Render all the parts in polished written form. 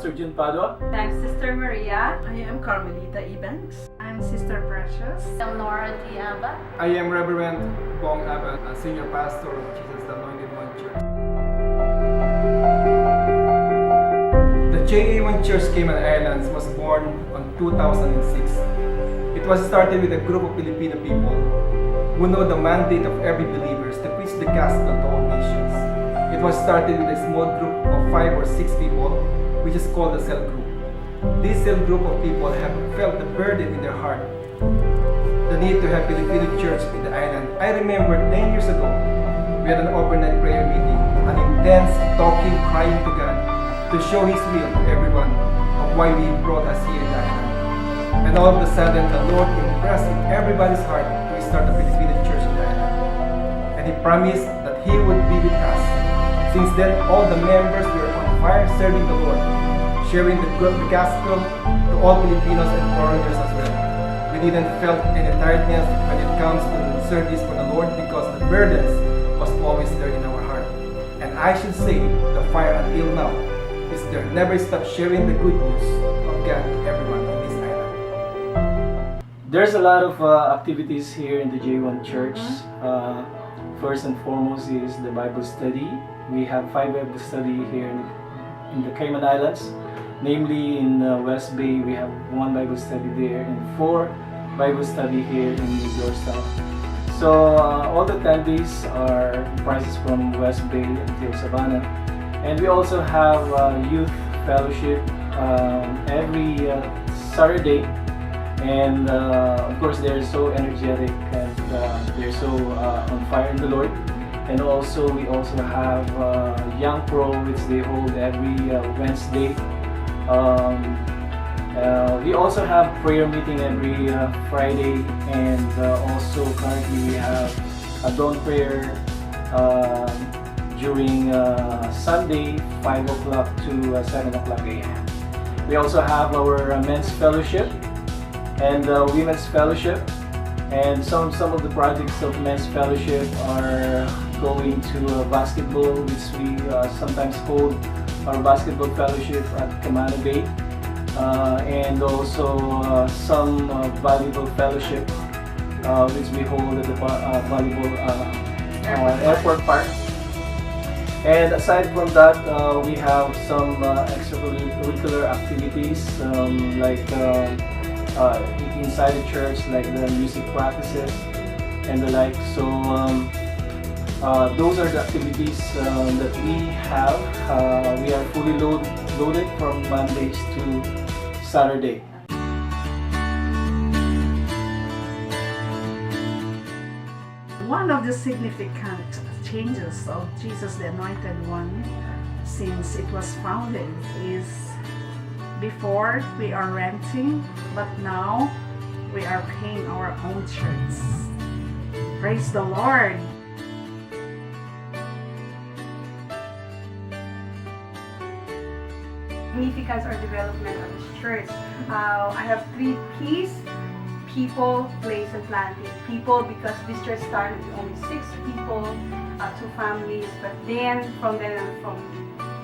Pastor Jun Padua. I'm Sister Maria. I am Carmelita Ebanks. I'm Sister Precious. I'm Nora T. Abba. I am Reverend Bong Abba, Senior Pastor of Jesus the Anointed One Church. The JA1 Church-Cayman Islands was born on 2006. It was started with a group of Filipino people who know the mandate of every believer to preach the gospel to all nations. It was started with a small group of 5 or 6 people, which is called a cell group. This cell group of people have felt the burden in their heart, the need to have Filipino church in the island. I remember 10 years ago, we had an overnight prayer meeting, an intense talking, crying to God to show His will to everyone of why He brought us here in the island. And all of a sudden, the Lord impressed in everybody's heart to start a Filipino church in the island. And He promised that He would be with us. Since then, all the members were on fire serving the Lord, sharing the gospel to all Filipinos and foreigners as well. We didn't felt any tiredness when it comes to service for the Lord because the burdens was always there in our heart. And I should say, the fire until now is there. Never stop sharing the good news of God to everyone on this island. There's a lot of activities here in the J1 Church. First and foremost is the Bible study. We have 5 Bible study here in the Cayman Islands. Namely, in West Bay, we have 1 Bible study there and 4 Bible study here in Yorktown. So all the attendees are prices from West Bay until Savannah. And we also have youth fellowship every Saturday. And of course, they're so energetic and they're so on fire in the Lord. And also, we also have Young Pro, which they hold every Wednesday. We also have prayer meeting every Friday, and also currently we have a dawn prayer during Sunday, 5 o'clock to 7 o'clock a.m. We also have our men's fellowship and women's fellowship, and some of the projects of men's fellowship are going to basketball, which we sometimes hold our basketball fellowship at Camana Bay, and also some volleyball fellowship, which we hold at the volleyball airport park. And aside from that, we have some extracurricular activities like inside the church, like the music practices and the like. So those are the activities that we have. We are fully loaded from Mondays to Saturday. One of the significant changes of Jesus the Anointed One since it was founded is before we are renting, but now we are paying our own church. Praise the Lord! Significance or development of this church. I have 3 P's: people, place, and planting. People, because this church started with only 6 people, 2 families, but then from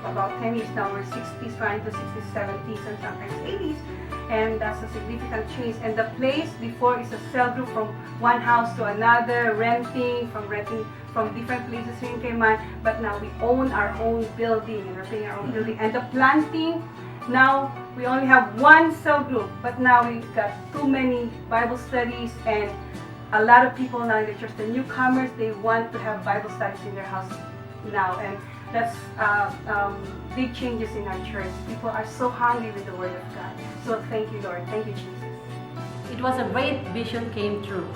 about 10 years now, we're 60s, trying to 60s, 70s, and sometimes 80s, and that's a significant change. And the place before is a cell group from one house to another, renting from different places here in Cayman, but now we own our own building, and we're paying our own building. And the planting, now we only have 1 cell group, but now we've got too many Bible studies, and a lot of people now in the church, the newcomers, they want to have Bible studies in their house now, and that's big changes in our church. People are so hungry with the Word of God. So thank you, Lord. Thank you, Jesus. It was a great vision came true.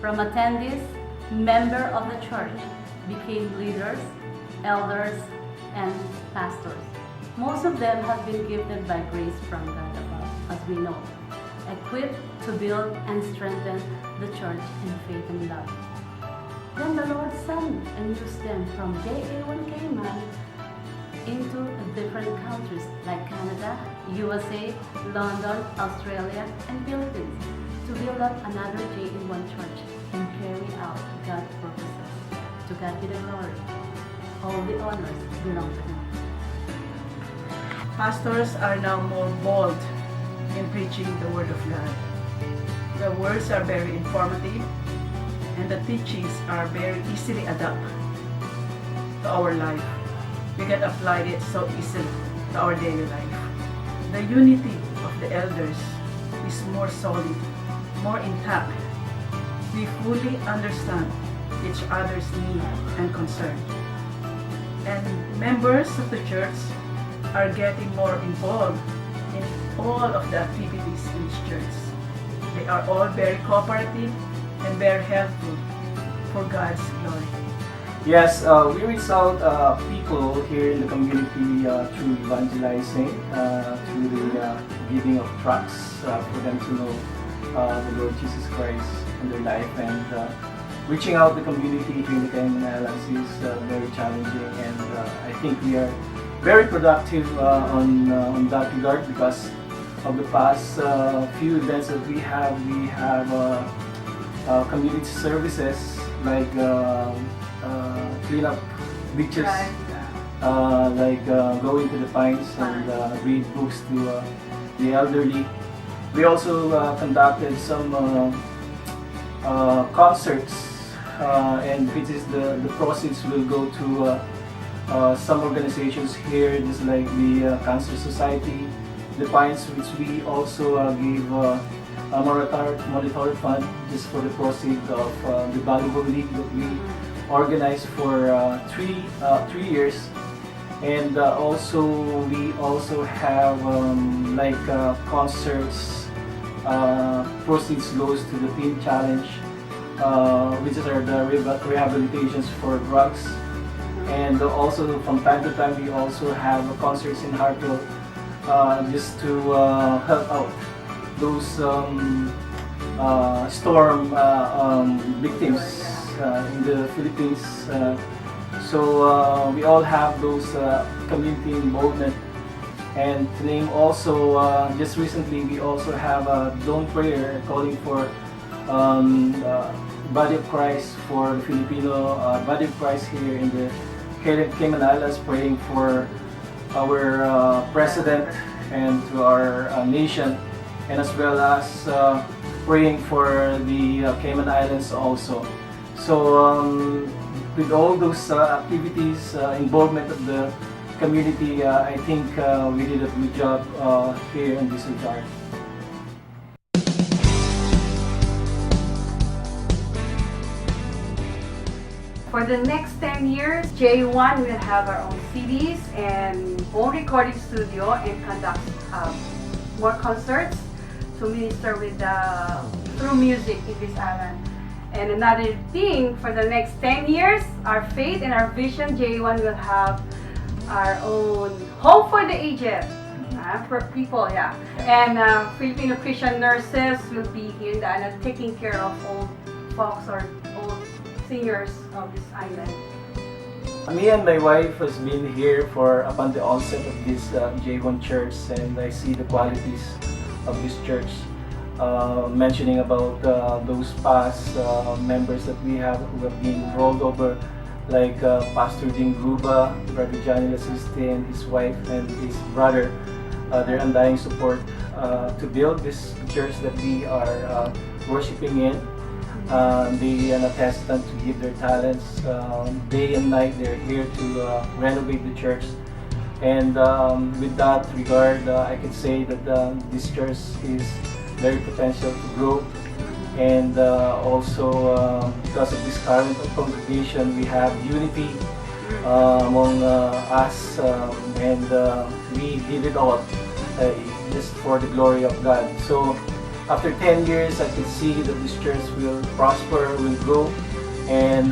From attendees, member of the church became leaders, elders, and pastors. Most of them have been gifted by grace from God above, as we know, equipped to build and strengthen the church in faith and love. Then the Lord sent and used them from JA1-Cayman into different countries like Canada, USA, London, Australia, and Philippines to build up another JA1 church and carry out God's purposes. To God be the glory. All the honors belong to Him. Pastors are now more bold in preaching the Word of God. The words are very informative and the teachings are very easily adapted to our life. We can apply it so easily to our daily life. The unity of the elders is more solid, more intact. We fully understand each other's need and concern. And members of the church are getting more involved in all of the activities in this church. They are all very cooperative and very helpful for God's glory. Yes, we reach out people here in the community through evangelizing, through the giving of tracts for them to know the Lord Jesus Christ in their life, and reaching out the community here in the Cayman Islands is very challenging, and I think we are very productive on that regard because of the past few events that we have community services like clean up beaches, like going to the pines and read books to the elderly. We also conducted some concerts, and which is the proceeds will go to some organizations here, just like the Cancer Society, the Pines, which we also give a monetary fund just for the proceeds of the volleyball league that we organized for 3 years. And also we also have like concerts, proceeds goes to the Teen Challenge, which is the rehabilitations for drugs. And also from time to time we also have concerts in Hartwell just to help out those storm victims in the Philippines. So we all have those community involvement. And to name also, just recently we also have a dawn prayer calling for Body of Christ for the Filipino Body of Christ here in the Cayman Islands, praying for our president and to our nation, and as well as praying for the Cayman Islands also. So with all those activities, involvement of the community, I think we did a good job here in this regard. For the next 10 years, JA1 will have our own CDs and own recording studio and conduct more concerts to minister with through music in this island. And another thing, for the next 10 years, our faith and our vision, JA1 will have our own Hope for the Aged for people, yeah. And Filipino Christian nurses will be here in the island taking care of old folks or old seniors of this island. Me and my wife has been here for upon the onset of this JA1 church, and I see the qualities of this church. Mentioning about those past members that we have who have been rolled over, like Pastor Dean Gruba, Brother Johnny Lasiste, his wife and his brother, their undying support to build this church that we are worshiping in. They are attestant to give their talents day and night. They're here to renovate the church, and with that regard, I can say that this church is very potential to grow. And also because of this current congregation, we have unity among us, and we give it all just for the glory of God. So after 10 years, I can see that this church will prosper, will grow, and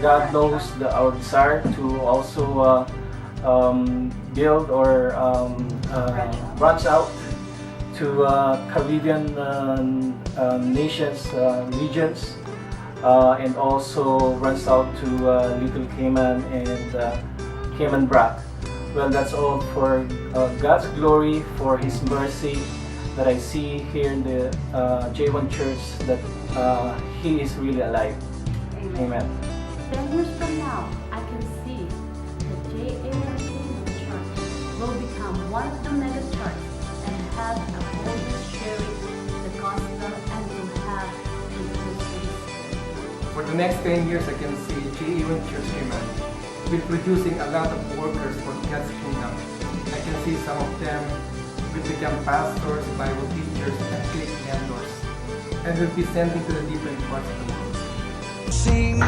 God knows our desire to also build or branch out to Caribbean nations, regions, and also runs out to Little Cayman and Cayman Brac. Well, that's all for God's glory, for His mercy that I see here in the JA1 Church, that He is really alive. Amen. 10 years from now, I can see the JA1 Church will become one of the mega churches and have a boldness sharing the gospel and will have a Christian. For the next 10 years, I can see JA1 Church-Cayman will producing a lot of workers for God's kingdom. I can see some of them will become pastors, Bible teachers, and faith mentors, and will be sending to the different parts of the world. Sing